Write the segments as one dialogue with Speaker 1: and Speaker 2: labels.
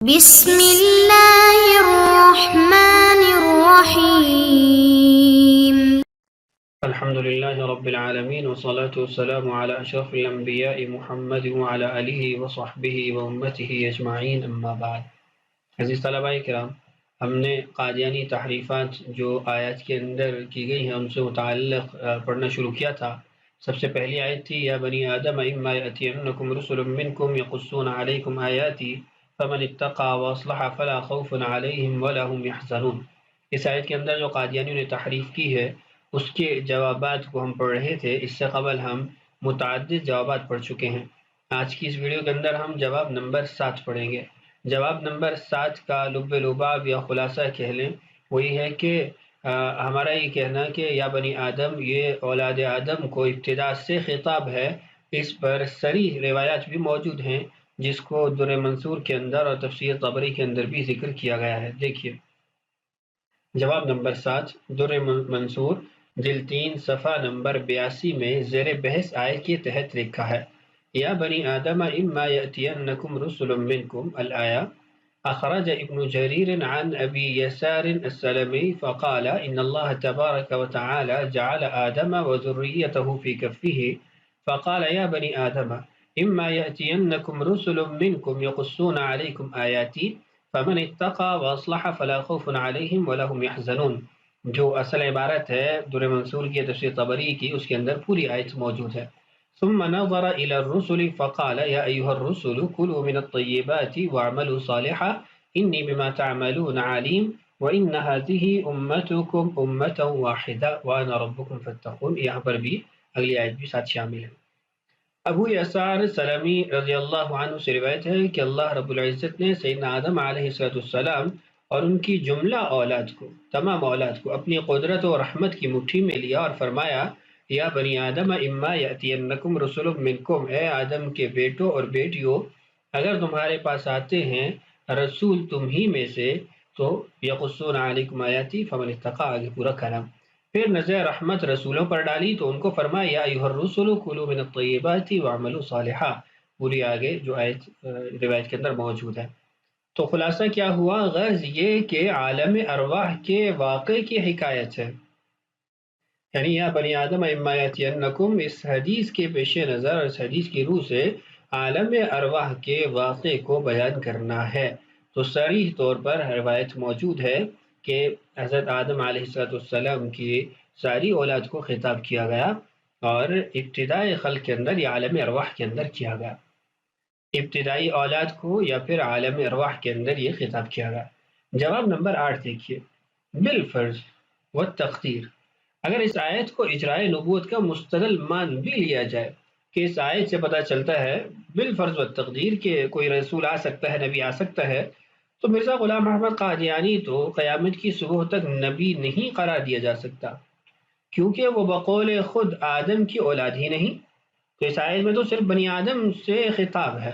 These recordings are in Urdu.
Speaker 1: بسم اللہ الرحمن الرحیم
Speaker 2: الحمد للہ رب العالمین والصلاة والسلام علی اشرف الانبیاء محمد وعلی آلہ وصحبہ وامتہ اجمعین اما بعد۔ عزیز طلباء کرام، ہم نے قادیانی تحریفات جو آیات کے اندر کی گئی ہیں ان سے متعلق پڑھنا شروع کیا تھا۔ سب سے پہلی آیت تھی یا بنی آدم اما یأتینکم رسل منکم یقصون علیکم آیاتی فمن اتقى واصلح فلا خوف علیہم ولا هم یحزنون۔ اس آیت کے اندر جو قادیانیوں نے تحریف کی ہے اس کے جوابات کو ہم پڑھ رہے تھے۔ اس سے قبل ہم متعدد جوابات پڑھ چکے ہیں۔ آج کی اس ویڈیو کے اندر ہم جواب نمبر 7 پڑھیں گے۔ جواب نمبر 7 کا لب لباب یا خلاصہ کہہ لیں، وہی ہے کہ ہمارا یہ کہنا کہ یا بنی آدم یہ اولاد آدم کو ابتدا سے خطاب ہے۔ اس پر صریح روایات بھی موجود ہیں جس کو در منصور کے اندر اور تفسیر طبری کے اندر بھی ذکر کیا گیا ہے۔ دیکھیے جواب نمبر 7 در منصور جلد 3 صفحہ نمبر 82 میں زیر بحث آیت کے تحت لکھا ہے یا بنی آدم اما یأتینکم رسل منکم الآیہ۔ اخرج ابن جریر عن ابی یسار السلمی فقال ان اللہ تبارک وتعالی جعل آدم وذریته في كفه فقال یا بنی آدم اما یأتینکم رسل منکم یقصون علیکم آیاتی فمن اتقى واصلح فلا خوف علیہم ولا هم یحزنون۔ جو اصل عبارت ہے در منصور کی تفسیر طبری کی، اس کے اندر پوری آیت موجود ہے۔ ثم نظر الى الرسل فقال یا ایها الرسل كلوا من الطیبات واعملوا صالحا انی بما تعملون علیم وان هذه امتکم امة واحدة وانا ربکم فاتقون۔ یہاں پر بھی اگلی آیت بھی ساتھ شامل ہے۔ ابو یسار سلمی رضی اللہ عنہ سے روایت ہے کہ اللہ رب العزت نے سیدنا آدم علیہ السلام اور ان کی جملہ اولاد کو، تمام اولاد کو اپنی قدرت و رحمت کی مٹھی میں لیا اور فرمایا یا بنی آدم اما یأتینکم رسل منکم، اے آدم کے بیٹوں اور بیٹیوں اگر تمہارے پاس آتے ہیں رسول تم ہی میں سے تو یقصون علیکم آیاتی فمن اتقى، آگے پورا کلام۔ پھر نظر رحمت رسولوں پر ڈالی تو ان کو فرمایا یا ایھا الرسل کلوا من الطیبات واعملوا صالحا، پوری آگے جو آیت روایت کے اندر موجود ہے۔ تو خلاصہ کیا ہوا؟ غرض یہ کہ عالم ارواح کے واقع کی حکایت ہے، یعنی یا بنی آدم اما یأتینکم، اس حدیث کے پیش نظر اور اس حدیث کی روح سے عالم ارواح کے واقع کو بیان کرنا ہے۔ تو صریح طور پر روایت موجود ہے کہ حضرت آدم علیہ السلام کی ساری اولاد کو خطاب کیا گیا اور ابتدائی خلق کے اندر یا عالم ارواح کے اندر کیا گیا، ابتدائی اولاد کو یا پھر عالم ارواح کے اندر یہ خطاب کیا گیا۔ جواب نمبر 8 دیکھیے، بالفرض والتقدیر، اگر اس آیت کو اجرائے نبوت کا مستدل مان بھی لیا جائے کہ اس آیت سے پتہ چلتا ہے بالفرض والتقدیر کہ کوئی رسول آ سکتا ہے، نبی آ سکتا ہے، تو مرزا غلام احمد قادیانی تو قیامت کی صبح تک نبی نہیں قرار دیا جا سکتا، کیونکہ وہ بقول خود آدم کی اولاد ہی نہیں۔ تو اس آیت میں تو صرف بنی آدم سے خطاب ہے۔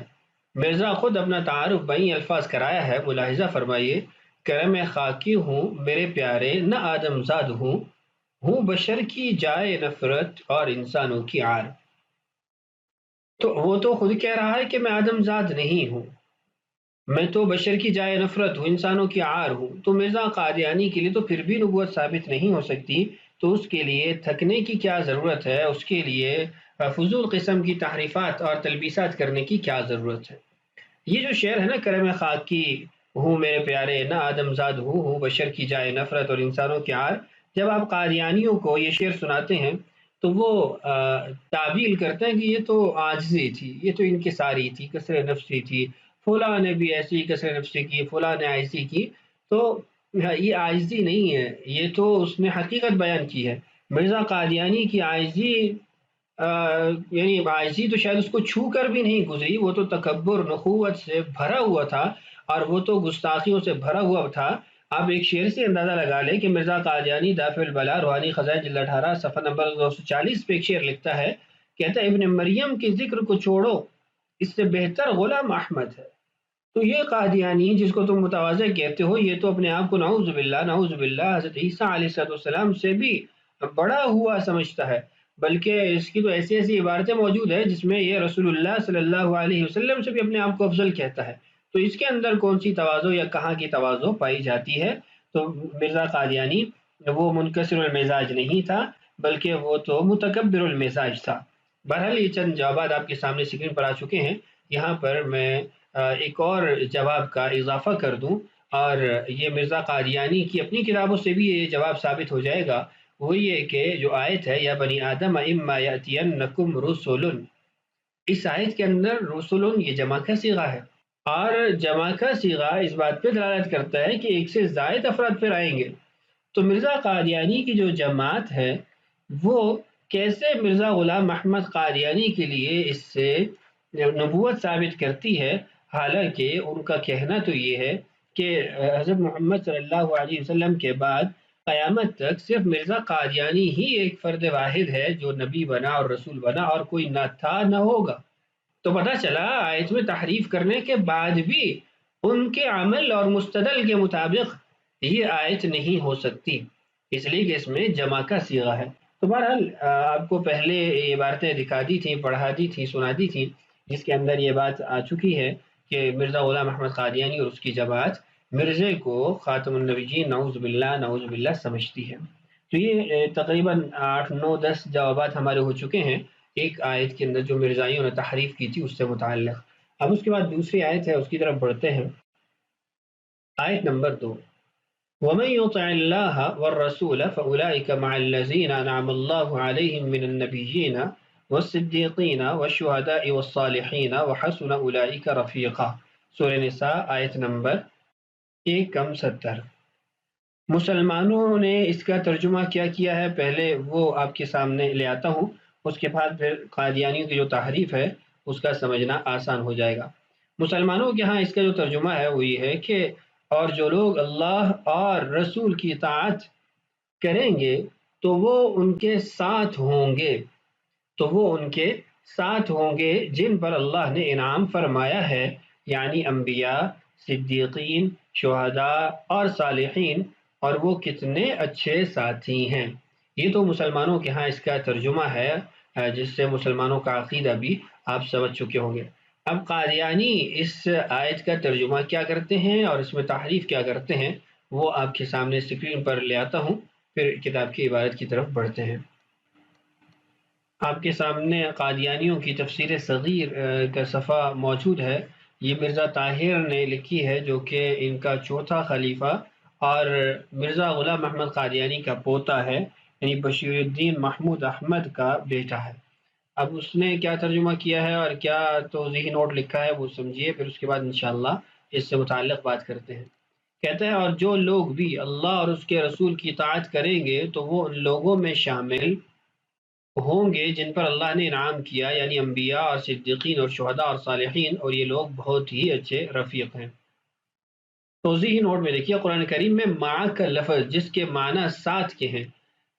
Speaker 2: مرزا خود اپنا تعارف بئی الفاظ کرایا ہے، ملاحظہ فرمائیے، کرم خاکی ہوں میرے پیارے نہ آدم زاد ہوں بشر کی جائے نفرت اور انسانوں کی عار۔ تو وہ تو خود کہہ رہا ہے کہ میں آدم زاد نہیں ہوں، میں تو بشر کی جائے نفرت ہوں، انسانوں کی عار ہوں۔ تو مرزا قادیانی کے لیے تو پھر بھی نبوت ثابت نہیں ہو سکتی، تو اس کے لیے تھکنے کی کیا ضرورت ہے، اس کے لیے فضول قسم کی تحریفات اور تلبیسات کرنے کی کیا ضرورت ہے۔ یہ جو شعر ہے نا، کرم خاکی ہوں میرے پیارے نہ آدم زاد ہوں بشر کی جائے نفرت اور انسانوں کی عار، جب آپ قادیانیوں کو یہ شعر سناتے ہیں تو وہ تعبیل کرتے ہیں کہ یہ تو عاجزی تھی، یہ تو انکساری تھی، کسر نفسی تھی، فلاں نے بھی ایسی کسر نفسی کی، فلاں نے ایسی کی۔ تو یہ عاجزی نہیں ہے، یہ تو اس نے حقیقت بیان کی ہے۔ مرزا قادیانی کی عاجزی یعنی عاجزی تو شاید اس کو چھو کر بھی نہیں گزری، وہ تو تکبر نخوت سے بھرا ہوا تھا اور وہ تو گستاخیوں سے بھرا ہوا تھا۔ آپ ایک شعر سے اندازہ لگا لیں کہ مرزا قادیانی دافع البلا روحانی خزائن جلد 18 صفحہ نمبر 240 پہ ایک شعر لکھتا ہے، کہتا ہے ابن مریم کے ذکر کو چھوڑو اس سے بہتر غلام احمد ہے۔ تو یہ قادیانی جس کو تم متواضع کہتے ہو، یہ تو اپنے آپ کو نعوذ باللہ حضرت عیسیٰ علیہ السلام سے بھی بڑا ہوا سمجھتا ہے، بلکہ اس کی تو ایسی ایسی عبارتیں موجود ہیں جس میں یہ رسول اللہ صلی اللہ علیہ وسلم سے بھی اپنے آپ کو افضل کہتا ہے۔ تو تو اس کے اندر کون سی تواضع یا کہاں کی تواضع پائی جاتی ہے؟ تو مرزا قادیانی وہ منکسر المزاج نہیں تھا، بلکہ وہ تو متکبر المزاج تھا۔ بہرحال یہ چند جوابات آپ کے سامنے اسکرین پر آ چکے ہیں، یہاں پر میں ایک اور جواب کا اضافہ کر دوں، اور یہ مرزا قادیانی کی اپنی کتابوں سے بھی یہ جواب ثابت ہو جائے گا، وہ یہ کہ جو آیت ہے یا بنی آدم اما یاتینکم رسل، اس آیت کے اندر رسل یہ جمع کا صیغہ ہے، اور جمع کا صیغہ اس بات پہ دلالت کرتا ہے کہ ایک سے زائد افراد پھر آئیں گے۔ تو مرزا قادیانی کی جو جماعت ہے وہ کیسے مرزا غلام احمد قادیانی کے لیے اس سے نبوت ثابت کرتی ہے، حالانکہ ان کا کہنا تو یہ ہے کہ حضرت محمد صلی اللہ علیہ وسلم کے بعد قیامت تک صرف مرزا قادیانی ہی ایک فرد واحد ہے جو نبی بنا اور رسول بنا، اور کوئی نہ تھا نہ ہوگا۔ تو پتہ چلا آیت میں تحریف کرنے کے بعد بھی ان کے عمل اور مستدل کے مطابق یہ آیت نہیں ہو سکتی، اس لیے کہ اس میں جمع کا صیغہ ہے۔ تو بہرحال آپ کو پہلے یہ باتیں دکھا دی تھیں، پڑھا دی تھیں، سنا دی تھیں، جس کے اندر یہ بات آ چکی ہے کہ مرزا غلام احمد قادیانی اور اس کی جماعت مرزے کو خاتم النبیین نعوذ باللہ سمجھتی ہے۔ تو یہ تقریباً 8، 9، 10 جوابات ہمارے ہو چکے ہیں ایک آیت کے اندر جو مرزائیوں نے تحریف کی تھی اس سے متعلق۔ اب اس کے بعد دوسری آیت ہے، اس کی طرف بڑھتے ہیں۔ آیت نمبر 2، وَمَن يُطِعِ اللَّهَ وَالرَّسُولَ فَأُولَٰئِكَ مَعَ الَّذِينَ أَنْعَمَ اللَّهُ عَلَيْهِم مِّنَ النَّبِيِّينَ وَالصِّدِّيقِينَ وَالشُّهَدَاءِ وَالصَّالِحِينَ وَحَسُنَ أُولَٰئِكَ رَفِيقًا۔ سورہ نساء آیت نمبر 170۔ مسلمانوں نے اس کا ترجمہ کیا کیا ہے، پہلے وہ آپ کے سامنے لے آتا ہوں، اس کے بعد پھر قادیانیوں کی جو تحریف ہے اس کا سمجھنا آسان ہو جائے گا۔ مسلمانوں کے ہاں اس کا جو ترجمہ ہے وہ یہ ہے کہ اور جو لوگ اللہ اور رسول کی اطاعت کریں گے تو وہ ان کے ساتھ ہوں گے، تو وہ ان کے ساتھ ہوں گے جن پر اللہ نے انعام فرمایا ہے، یعنی انبیاء، صدیقین، شہداء اور صالحین، اور وہ کتنے اچھے ساتھی ہیں۔ یہ تو مسلمانوں کے ہاں اس کا ترجمہ ہے، جس سے مسلمانوں کا عقیدہ بھی آپ سمجھ چکے ہوں گے۔ اب قادیانی اس آیت کا ترجمہ کیا کرتے ہیں اور اس میں تحریف کیا کرتے ہیں وہ آپ کے سامنے اسکرین پر لے آتا ہوں، پھر کتاب کی عبارت کی طرف بڑھتے ہیں۔ آپ کے سامنے قادیانیوں کی تفسیر صغیر کا صفحہ موجود ہے، یہ مرزا طاہر نے لکھی ہے جو کہ ان کا چوتھا خلیفہ اور مرزا غلام احمد قادیانی کا پوتا ہے، یعنی بشیر الدین محمود احمد کا بیٹا ہے۔ اب اس نے کیا ترجمہ کیا ہے اور کیا توضیحی نوٹ لکھا ہے وہ سمجھیے، پھر اس کے بعد انشاءاللہ اس سے متعلق بات کرتے ہیں۔ کہتا ہے اور جو لوگ بھی اللہ اور اس کے رسول کی اطاعت کریں گے تو وہ ان لوگوں میں شامل ہوں گے جن پر اللہ نے انعام کیا، یعنی انبیاء اور صدیقین اور شہداء اور صالحین، اور یہ لوگ بہت ہی اچھے رفیق ہیں۔ توضیحی نوٹ میں دیکھیے، قرآن کریم میں مع کا لفظ جس کے معنی ساتھ کے ہیں،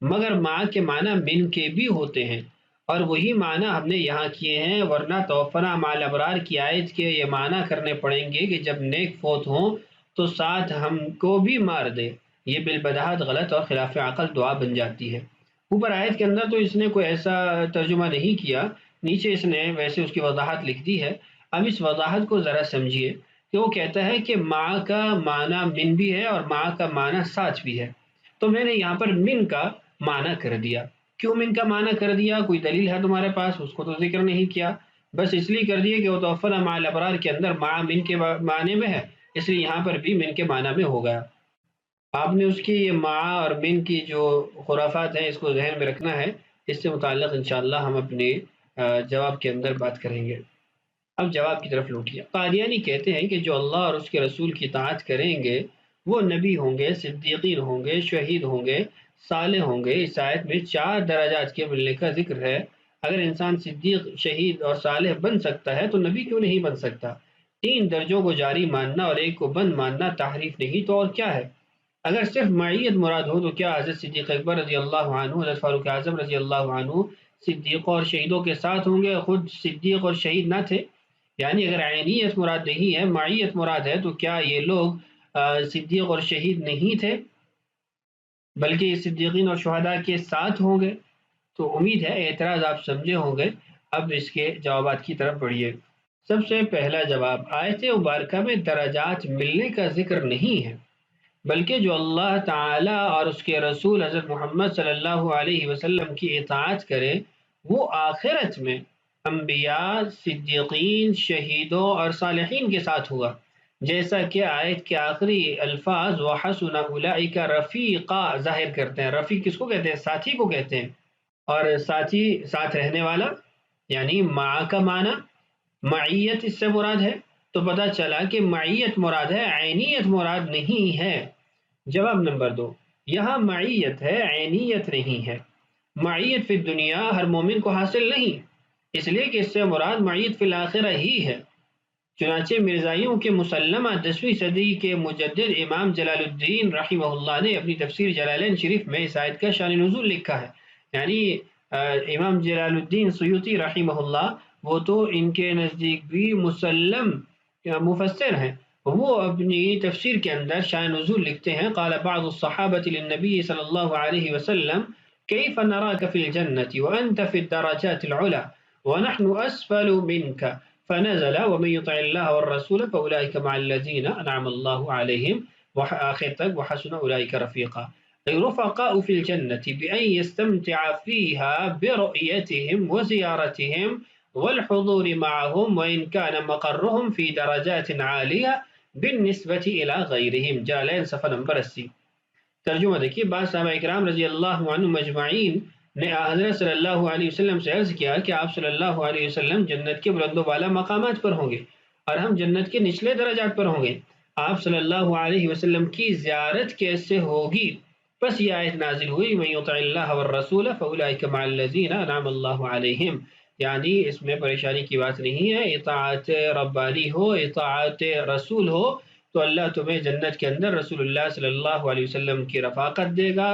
Speaker 2: مگر مع کے معنی من کے بھی ہوتے ہیں، اور وہی معنی ہم نے یہاں کیے ہیں، ورنہ توفنا مع الابرار کی آیت کے یہ معنی کرنے پڑیں گے کہ جب نیک فوت ہوں تو ساتھ ہم کو بھی مار دے۔ یہ بالبداہت غلط اور خلاف عقل دعا بن جاتی ہے۔ اوپر آیت کے اندر تو اس نے کوئی ایسا ترجمہ نہیں کیا، نیچے اس نے ویسے اس کی وضاحت لکھ دی ہے۔ اب اس وضاحت کو ذرا سمجھیے کہ وہ کہتا ہے کہ مع کا معنی من بھی ہے اور مع کا معنی ساتھ بھی ہے، تو میں نے یہاں پر من کا معنی کر دیا۔ کیوں من کا معنی کر دیا؟ کوئی دلیل ہے تمہارے پاس؟ اس کو تو ذکر نہیں کیا، بس اس لیے کر دیا کہ وہ توفنا مع الابرار کے اندر مع من کے معنی میں ہے، اس لیے یہاں پر بھی من کے معنی میں ہو گیا۔ آپ نے اس کی یہ مع اور من کی جو خرافات ہیں اس کو ذہن میں رکھنا ہے، اس سے متعلق انشاءاللہ ہم اپنے جواب کے اندر بات کریں گے۔ اب جواب کی طرف لوٹیے۔ قادیانی کہتے ہیں کہ جو اللہ اور اس کے رسول کی اطاعت کریں گے وہ نبی ہوں گے، صدیقین ہوں گے، شہید ہوں گے، صالح ہوں گے۔ اس آیت میں 4 درجات کے ملنے کا ذکر ہے۔ اگر انسان صدیق، شہید اور صالح بن سکتا ہے تو نبی کیوں نہیں بن سکتا؟ 3 درجوں کو جاری ماننا اور ایک کو بند ماننا تحریف نہیں تو اور کیا ہے؟ اگر صرف معیت مراد ہو تو کیا حضرت صدیق اکبر رضی اللہ عنہ، حضرت فاروق اعظم رضی اللہ عنہ صدیقوں اور شہیدوں کے ساتھ ہوں گے، خود صدیق اور شہید نہ تھے؟ یعنی اگر عینیت مراد نہیں ہے، معیت مراد ہے، تو کیا یہ لوگ صدیق اور شہید نہیں تھے بلکہ یہ صدیقین اور شہداء کے ساتھ ہوں گے؟ تو امید ہے اعتراض آپ سمجھے ہوں گے۔ اب اس کے جوابات کی طرف بڑھیے۔ سب سے پہلا جواب، آیت مبارکہ میں درجات ملنے کا ذکر نہیں ہے، بلکہ جو اللہ تعالیٰ اور اس کے رسول حضرت محمد صلی اللہ علیہ وسلم کی اطاعت کرے وہ آخرت میں انبیاء، صدیقین، شہیدوں اور صالحین کے ساتھ ہوا، جیسا کہ آیت کے آخری الفاظ وَحَسُنَ أُولَئِكَ رَفِيقًا ظاہر کرتے ہیں۔ رفیق کس کو کہتے ہیں؟ ساتھی کو کہتے ہیں، اور ساتھی ساتھ رہنے والا، یعنی مع کا معنی معیت اس سے مراد ہے، تو پتہ چلا کہ معیت مراد ہے، عینیت مراد نہیں ہے۔ جواب نمبر 2، یہاں معیت ہے، عینیت نہیں ہے۔ معیت فی الدنیا ہر مومن کو حاصل نہیں، اس لیے کہ اس سے مراد معیت فی الآخرہ ہی ہے۔ چنانچہ مرزائیوں کے مسلمہ 10ویں صدی کے مجدد امام جلال الدین رحمہ اللہ نے اپنی تفسیر جلالین شریف میں اس آیت کا شان نزول لکھا ہے، یعنی امام جلال الدین سیوطی رحمہ اللہ، وہ تو ان کے نزدیک بھی مسلم مفسر ہیں، وہ اپنی تفسیر کے اندر شان نزول لکھتے ہیں، قال بعض الصحابة للنبي صلی اللہ علیہ وسلم كيف نراك في الجنة وأنت في الدرجات العلى ونحن أسفل منك فنزل ومن يطع الله والرسول فأولئك مع الذين أنعم الله عليهم وآخر تک وحسن أولئك رفيقا، أي رفقاء في الجنة بأن يستمتع فيها برؤيتهم وزيارتهم والحضور معهم وإن كان مقرهم في درجات عالية بالنسبة إلى غيرهم۔ جلالین صفحہ نمبر 80۔ ترجمہ دیکھیے، بعض صحابہ اکرام رضی اللہ عنہم اجمعین نے حضرت صلی اللہ علیہ وسلم سے عرض کیا کہ آپ صلی اللہ علیہ وسلم جنت کے بلند و بالا مقامات پر ہوں گے اور ہم جنت کے نچلے درجات پر ہوں گے، آپ صلی اللہ علیہ وسلم کی زیارت کیسے ہوگی؟ بس یہ آیت نازل ہوئی، من یطع اللہ والرسول فاولئک مع الذین انعم اللہ علیہم، یعنی اس میں پریشانی کی بات نہیں ہے، اطاعت ربانی ہو، اطاعت رسول ہو تو اللہ تمہیں جنت کے اندر رسول اللہ صلی اللہ علیہ وسلم کی رفاقت دے گا،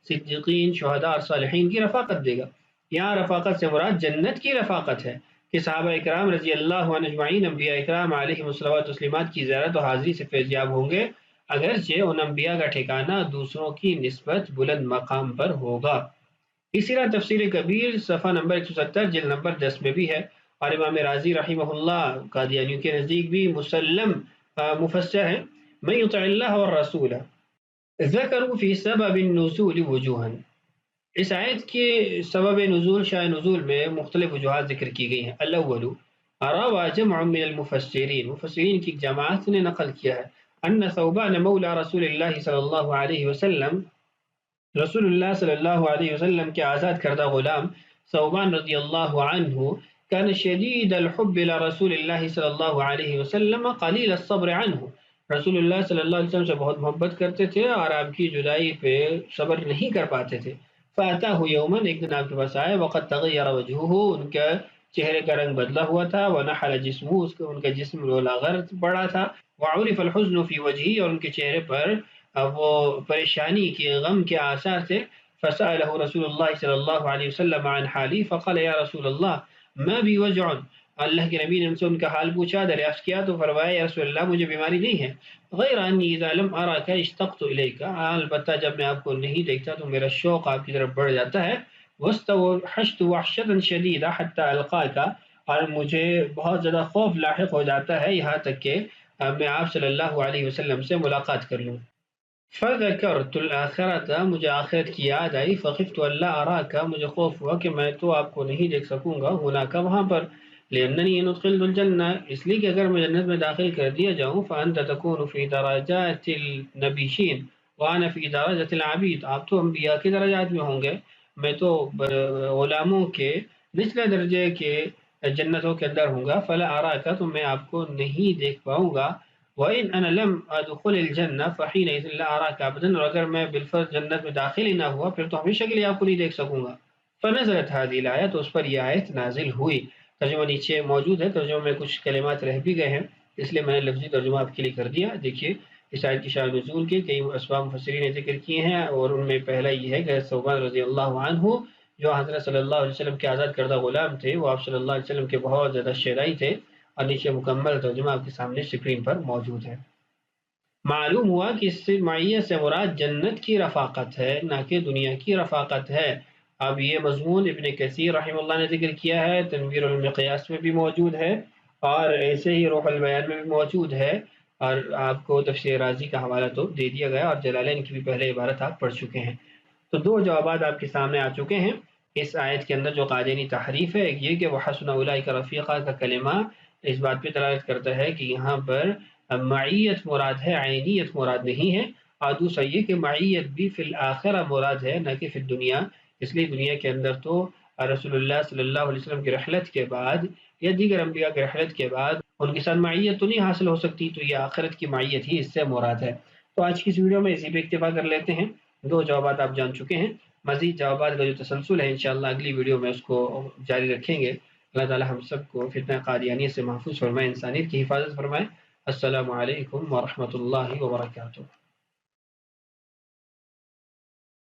Speaker 2: صدیقین، شہداء اور صالحین کی رفاقت دے گا۔ یہاں رفاقت سے مراد جنت کی رفاقت ہے کہ صحابہ اکرام رضی اللہ عنہ اجمعین انبیاء اکرام علیہم الصلوات والتسلیمات کی زیارت و حاضری سے فیضیاب ہوں گے، اگرچہ ان انبیاء کا ٹھکانہ دوسروں کی نسبت بلند مقام پر ہوگا۔ اسی طرح تفسیر کبیر صفحہ نمبر 170 جلد نمبر 10 میں بھی ہے، اور امام رازی رحمہ اللہ قادیانیوں کے نزدیک بھی مسلم مفسر ہیں، من یطع اللہ والرسول ذکروا فی سبب النزول وجوہا، اس آیت کے سبب نزول، شاہ نزول میں مختلف وجوہات ذکر کی گئی ہیں۔ الاول روى جمع من المفسرین، مفسرین کی جماعت نے نقل کیا ہے، ان ثوبان مولا رسول اللہ صلی اللہ علیہ وسلم، رسول اللہ صلی اللہ علیہ وسلم کے آزاد کردہ غلام ثوبان رضی اللہ عنہ كان شدید الحب الى رسول اللہ صلی اللہ علیہ وسلم قلیل الصبر عنہ، رسول اللہ صلی اللہ علیہ وسلم سے بہت محبت کرتے تھے اور آپ کی جدائی پہ صبر نہیں کر پاتے تھے۔ فَأَتَاهُ يَوْمًا، ایک دن آپ کے پاس آئے، وَقَدْ تَغَيَّرَ وَجْهُهُ، ان کا چہرے کا رنگ بدلا ہوا تھا، وَنَحَلَ جِسْمُهُ، ان کا جسم لاغر پڑا تھا، وَعُرِفَ الْحُزْنُ فِي وَجْهِهِ، اور ان کے چہرے پر وہ پریشانی کے غم کے آثار تھے۔ فَسَأَلَهُ رسول اللہ صلی اللہ علیہ وسلم عن حالی، فقال یا رسول اللہ ما بی وجع، اللہ کے نبی نے ان سے ان کا حال پوچھا، دریافت کیا تو فرمایا یا رسول اللہ مجھے بیماری نہیں ہے، غیر انی اذا لم اراک اشتقت الیک، البتہ جب میں آپ کو نہیں دیکھتا تو میرا شوق آپ کی طرف بڑھ جاتا ہے، واستوحشت وحشتا شدیدہ حتی القاک، اور مجھے بہت زیادہ خوف لاحق ہو جاتا ہے یہاں تک کہ میں آپ صلی اللہ علیہ وسلم سے ملاقات کر لوں۔ فذکرت الآخرۃ، مجھے آخرت کی یاد آئی، فخفت اللہ اراک، مجھے خوف ہوا کہ میں تو آپ کو نہیں دیکھ سکوں گا، ہناک، وہاں پر، لأننی ان ادخلت الجنہ، اس لیے کہ اگر میں جنت میں داخل کر دیا جاؤں، فانت تکون فی درجات النبیین وانا فی درجات العبید، آپ تو انبیاء کے درجات میں ہوں گے، میں تو غلاموں کے نچلے درجے کے جنتوں کے اندر ہوں گا، فلا اراک، تو میں آپ کو نہیں دیکھ پاؤں گا، وَإِنْ أَنَا لَمْ أَدْخُلِ الْجَنَّةَ فَحِينَئِذٍ لَا أَرَاكَ أَبَدًا، اور اگر میں بالفرض جنت میں داخل ہی نہ ہوا پھر تو ہمیشہ کے لیے آپ کو نہیں دیکھ سکوں گا۔ فنزلت هذه الآیت، تو اس پر یہ آیت نازل ہوئی۔ ترجمہ نیچے موجود ہے، ترجمہ میں کچھ کلمات رہ بھی گئے ہیں اس لیے میں نے لفظی ترجمہ آپ کے لیے کر دیا۔ دیکھیے اس آیت کی شان نزول کے کئی اسباب مفسرین نے ذکر کیے ہیں، اور ان میں پہلا یہ ہے کہ ثوبان رضی اللہ عنہ جو حضرت صلی اللہ علیہ وسلم کے آزاد کردہ غلام تھے، وہ آپ صلی اللہ علیہ وسلم کے بہت زیادہ شیدائی تھے، اور نیچے مکمل ترجمہ آپ کے سامنے اسکرین پر موجود ہے۔ معلوم ہوا کہ اس سے معیت سے مراد جنت کی رفاقت ہے، نہ کہ دنیا کی رفاقت ہے۔ اب یہ مضمون ابن کثیر رحمہ اللہ نے ذکر کیا ہے، تنویر المقیاس میں بھی موجود ہے، اور ایسے ہی روح البیان میں بھی موجود ہے، اور آپ کو تفسیر رازی کا حوالہ تو دے دیا گیا، اور جلالین کی بھی پہلے عبارت آپ پڑھ چکے ہیں۔ تو دو جوابات آپ کے سامنے آ چکے ہیں اس آیت کے اندر جو قادیانی تحریف ہے، ایک یہ کہ وحسن اولئک رفیقا کا کلمہ اس بات پہ دلالت کرتا ہے کہ یہاں پر معیت مراد ہے، عینیت مراد نہیں ہے، اور دوسرا یہ کہ معیت بھی فی الآخرہ مراد ہے، نہ کہ فی الدنیا، اس لیے دنیا کے اندر تو رسول اللہ صلی اللہ علیہ وسلم کی رحلت کے بعد یا دیگر انبیاء کی رحلت کے بعد ان کے ساتھ معیت تو نہیں حاصل ہو سکتی، تو یہ آخرت کی معیت ہی اس سے مراد ہے۔ تو آج کی اس ویڈیو میں اسی پہ اکتفا کر لیتے ہیں، دو جوابات آپ جان چکے ہیں، مزید جوابات کا جو تسلسل ہے انشاءاللہ اگلی ویڈیو میں اس کو جاری رکھیں گے۔ اللہ تعالی ہم سب کو فتنہ قادیانیت سے محفوظ فرمائے، انسانیت کی حفاظت فرمائے۔ السلام علیکم ورحمۃ اللہ وبرکاتہ۔